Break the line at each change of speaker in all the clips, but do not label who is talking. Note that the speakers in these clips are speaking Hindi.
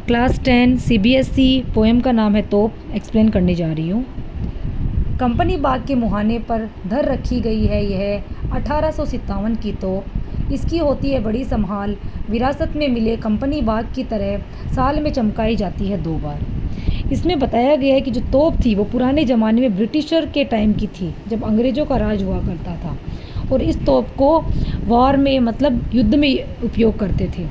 क्लास 10 CBSE पोएम का नाम है तोप, एक्सप्लेन करने जा रही हूँ। कंपनी बाग के मुहाने पर धर रखी गई है यह 1857 की तोप। इसकी होती है बड़ी संभाल, विरासत में मिले कंपनी बाग की तरह साल में चमकाई जाती है 2 बार। इसमें बताया गया है कि जो तोप थी वो पुराने ज़माने में ब्रिटिशर के टाइम की थी, जब अंग्रेज़ों का राज हुआ करता था, और इस तोप को वॉर में मतलब युद्ध में उपयोग करते थे।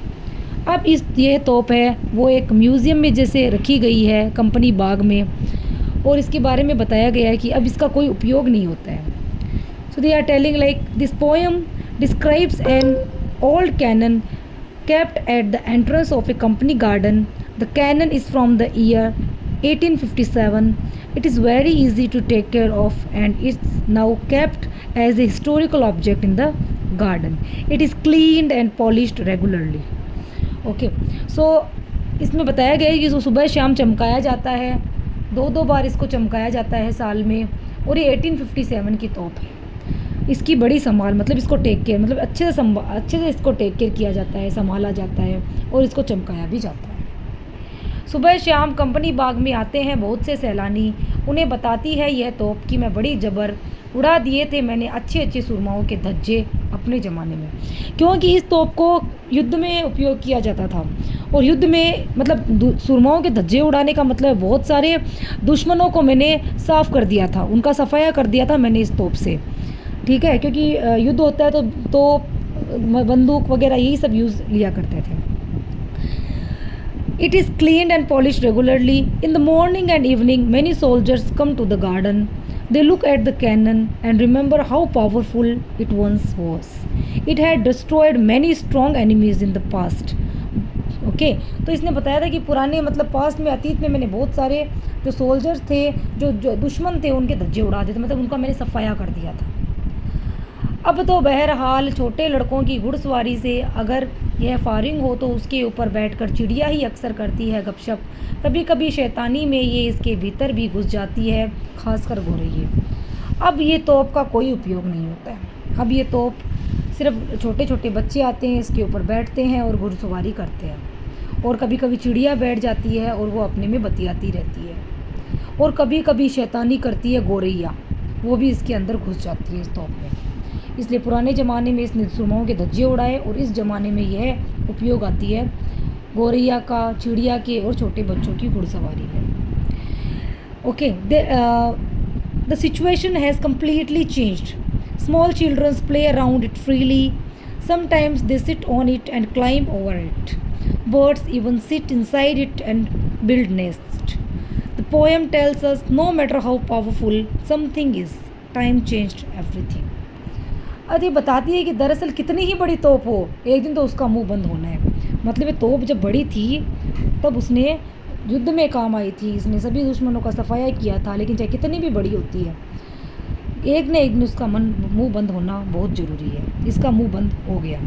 अब ये तोप है वो एक म्यूज़ियम में जैसे रखी गई है कंपनी बाग में, और इसके बारे में बताया गया है कि अब इसका कोई उपयोग नहीं होता है। So they are telling like this poem describes an old cannon kept at the entrance of a company garden. The cannon is from the year 1857. It is very easy to take care of and it's now kept as a historical object in the garden. It is cleaned and polished regularly. Okay, so इसमें बताया गया है कि जो सुबह शाम चमकाया जाता है, 2 बार इसको चमकाया जाता है साल में, और ये 1857 की तोप है। इसकी बड़ी संभाल मतलब इसको टेक केयर मतलब अच्छे से इसको टेक केयर किया जाता है, संभाला जाता है और इसको चमकाया भी जाता है। सुबह शाम कंपनी बाग में आते हैं बहुत से सैलानी। उन्हें बताती है यह तोप कि मैं बड़ी जबर उड़ा दिए थे मैंने अच्छे सुरमाओं के धज्जे अपने ज़माने में, क्योंकि इस तोप को युद्ध में उपयोग किया जाता था। और युद्ध में मतलब सुरमाओं के धज्जे उड़ाने का मतलब बहुत सारे दुश्मनों को मैंने साफ़ कर दिया था, उनका सफाया कर दिया था मैंने इस तोप से। ठीक है, क्योंकि युद्ध होता है तो बंदूक वगैरह यही सब यूज़ लिया करते थे। It is cleaned and polished regularly in the morning and evening many soldiers come to the garden they look at the cannon and remember how powerful it once was it had destroyed many strong enemies in the past. Okay, तो इसने बताया था कि पुराने मतलब पास्ट में अतीत में मैंने बहुत सारे जो सोल्जर्स थे जो दुश्मन थे उनके धज्जे उड़ा देते, मतलब उनका मैंने सफाया कर दिया था। अब तो बहरहाल छोटे लड़कों की घुड़सवारी से अगर यह फारिग हो तो उसके ऊपर बैठकर चिड़िया ही अक्सर करती है गपशप। कभी कभी शैतानी में ये इसके भीतर भी घुस जाती है, खासकर गोरैया। अब ये तोप का कोई उपयोग नहीं होता है। अब ये तोप सिर्फ छोटे बच्चे आते हैं, इसके ऊपर बैठते हैं और घुड़सवारी करते हैं, और कभी कभी चिड़िया बैठ जाती है और वो अपने में बतियाती रहती है, और कभी कभी शैतानी करती है गोरैया, वो भी इसके अंदर घुस जाती है इस तोप में। इसलिए पुराने ज़माने में इसने सुरमाओं के धज्जे उड़ाए, और इस ज़माने में यह उपयोग आती है गोरैया का, चिड़िया के और छोटे बच्चों की घुड़सवारी में। Okay, the situation has completely changed. Small childrens play around it freely, sometimes they sit on it and climb over it, birds even sit inside it and build nest. The poem tells us no matter how powerful something is, time changed everything. अब ये बताती है कि दरअसल कितनी ही बड़ी तोप हो, एक दिन तो उसका मुंह बंद होना है। मतलब ये तोप जब बड़ी थी तब उसने युद्ध में काम आई थी, इसने सभी दुश्मनों का सफाया किया था, लेकिन चाहे कितनी भी बड़ी होती है, एक न एक दिन उसका मुंह बंद होना बहुत ज़रूरी है। इसका मुंह बंद हो गया।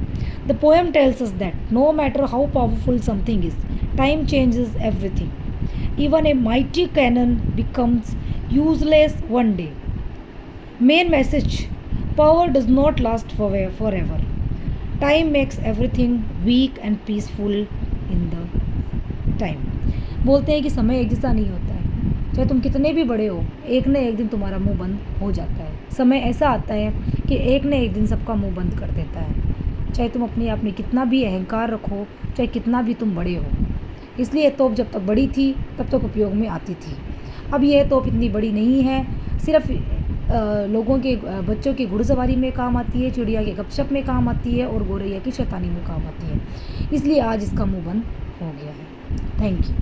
The poem tells us that no matter how powerful something is, time changes everything. Even a mighty cannon becomes useless one day. Main message, power does not last forever. Time makes everything weak and peaceful in the time. बोलते हैं कि समय एक जैसा नहीं होता है, चाहे तुम कितने भी बड़े हो, एक न एक दिन तुम्हारा मुंह बंद हो जाता है। समय ऐसा आता है कि एक न एक दिन सबका मुंह बंद कर देता है, चाहे तुम अपने आप में कितना भी अहंकार रखो, चाहे कितना भी तुम बड़े हो। इसलिए तोप जब तक बड़ी थी तब तक उपयोग में आती थी। अब यह तोप इतनी बड़ी नहीं है, सिर्फ लोगों के बच्चों की घुड़सवारी में काम आती है, चिड़िया के गपशप में काम आती है, और गोरैया की शैतानी में काम आती है। इसलिए आज इसका मुंह बंद हो गया है। Thank you.